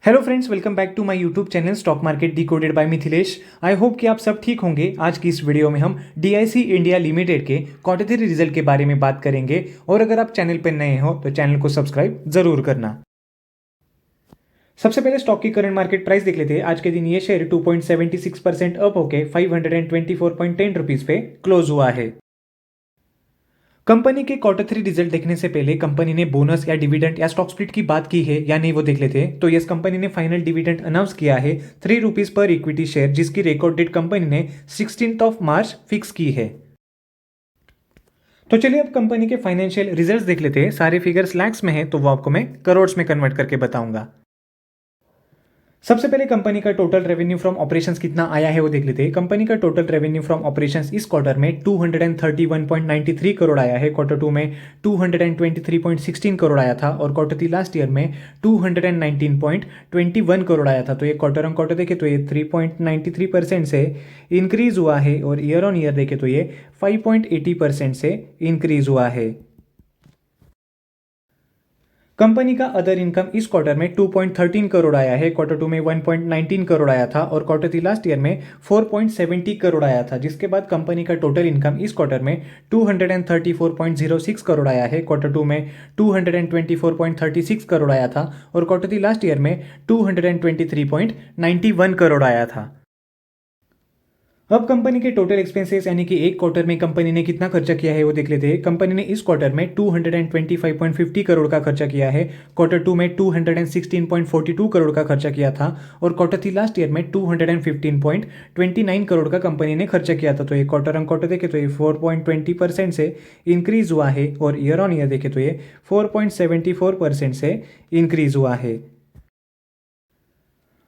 Hello friends, welcome back to my YouTube channel stock market decoded by Mithilesh. I hope कि आप सब ठीक होंगे। आज की इस वीडियो में हम डीआईसी इंडिया लिमिटेड के क्वार्टर 3 रिजल्ट के बारे में बात करेंगे। और अगर आप चैनल पर नए हो तो चैनल को सब्सक्राइब जरूर करना। सबसे पहले स्टॉक की करंट मार्केट प्राइस देख लेते हैं। आज के दिन ये शेयर 2.76% अप होके 524.10 रुपीज पे क्लोज हुआ है। कंपनी के क्वार्टर 3 रिजल्ट देखने से पहले कंपनी ने बोनस या डिविडेंड या स्टॉक स्प्लिट की बात की है या नहीं वो देख लेते हैं। तो यस, कंपनी ने फाइनल डिविडेंड अनाउंस किया है 3 रुपीज पर इक्विटी शेयर, जिसकी रिकॉर्ड डेट कंपनी ने 16 मार्च फिक्स की है। तो चलिए अब कंपनी के फाइनेंशियल रिजल्ट्स देख लेते हैं। सारे फिगर्स लैक्स में है तो वो आपको मैं करोड़ में कन्वर्ट करके बताऊंगा। सबसे पहले कंपनी का टोटल रेवेन्यू फ्रॉम ऑपरेशंस कितना आया है वो देख लेते हैं। कंपनी का टोटल रेवेन्यू फ्रॉम ऑपरेशंस इस क्वार्टर में 231.93 करोड़ आया है। क्वार्टर 2 में 223.16 करोड़ आया था और क्वार्टर 3 लास्ट ईयर में 219.21 करोड़ आया था। तो ये क्वार्टर ऑन क्वार्टर देखे तो ये 3.93% से इंक्रीज हुआ है और ईयर ऑन ईयर देखे तो ये 5.80% से इंक्रीज हुआ है। कंपनी का अदर इनकम इस क्वार्टर में 2.13 करोड़ आया है। क्वार्टर 2 में 1.19 करोड़ आया था और क्वार्टर 3 लास्ट ईयर में 4.70 करोड़ आया था। जिसके बाद कंपनी का टोटल इनकम इस क्वार्टर में 234.06 करोड़ आया है। क्वार्टर 2 में 224.36 करोड़ आया था और क्वार्टर 3 लास्ट ईयर में 223.91 करोड़ आया था। अब कंपनी के टोटल एक्सपेंसेस यानी कि एक क्वार्टर में कंपनी ने कितना खर्चा किया है वो देख लेते हैं। कंपनी ने इस क्वार्टर में 225.50 करोड़ का खर्चा किया है। क्वार्टर 2 में 216.42 करोड़ का खर्चा किया था और क्वार्टर 3 लास्ट ईयर में 215.29 करोड़ का कंपनी ने खर्चा किया था। तो ये क्वार्टर ऑन क्वार्टर देखे तो ये 4.20% से इंक्रीज हुआ है और ईयर ऑन ईयर देखे तो ये 4.74% से इंक्रीज हुआ है।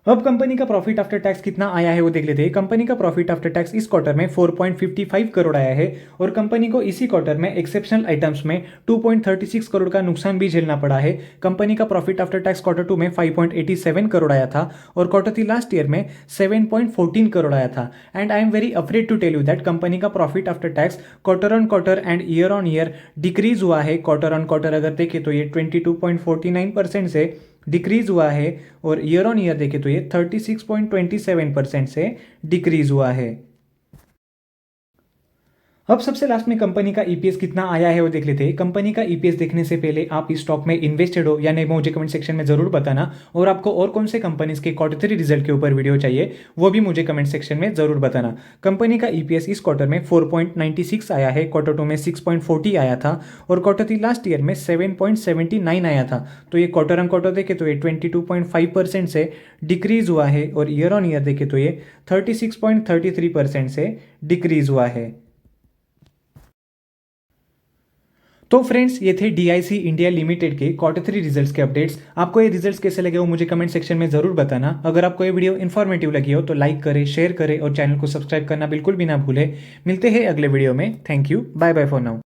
अब कंपनी का प्रॉफिट आफ्टर टैक्स कितना आया है वो देख लेते हैं। कंपनी का प्रॉफिट आफ्टर टैक्स इस क्वार्टर में 4.55 करोड़ आया है और कंपनी को इसी क्वार्टर में एक्सेप्शनल आइटम्स में 2.36 करोड़ का नुकसान भी झेलना पड़ा है। कंपनी का प्रॉफिट आफ्टर टैक्स क्वार्टर 2 में 5.87 करोड़ आया था और क्वार्टर 3 लास्ट ईयर में 7.14 करोड़ आया था। And I am very afraid to tell you that company का profit after tax quarter on quarter and year on year decrease हुआ है। क्वार्टर ऑन क्वार्टर अगर देखें तो ये 22.49% से डिक्रीज हुआ है और ईयर ऑन ईयर देखें तो ये 36.27% से डिक्रीज हुआ है। अब सबसे लास्ट में कंपनी का ईपीएस कितना आया है वो देख लेते हैं। कंपनी का ईपीएस देखने से पहले आप इस स्टॉक में इन्वेस्टेड हो या नहीं मुझे कमेंट सेक्शन में जरूर बताना। और आपको और कौन से कंपनीज के क्वार्टर 3 रिजल्ट के ऊपर वीडियो चाहिए वो भी मुझे कमेंट सेक्शन में जरूर बताना। कंपनी का ईपीएस इस क्वार्टर में 4.96 आया है। क्वार्टर 2 में 6.40 आया था और क्वार्टर 3 लास्ट ईयर में 7.79 आया था। तो ये क्वार्टर ऑन क्वार्टर देखे तो ये 22.5% से डिक्रीज हुआ है और ईयर ऑन ईयर देखे तो ये 36.33% से डिक्रीज हुआ है। तो फ्रेंड्स, ये थे डीआईसी इंडिया लिमिटेड के क्वार्टर 3 रिजल्ट्स के अपडेट्स। आपको ये रिजल्ट्स कैसे लगे वो मुझे कमेंट सेक्शन में जरूर बताना। अगर आपको ये वीडियो इन्फॉर्मेटिव लगी हो तो लाइक करें, शेयर करें और चैनल को सब्सक्राइब करना बिल्कुल भी ना भूलें। मिलते हैं अगले वीडियो में। Thank you, bye bye for now.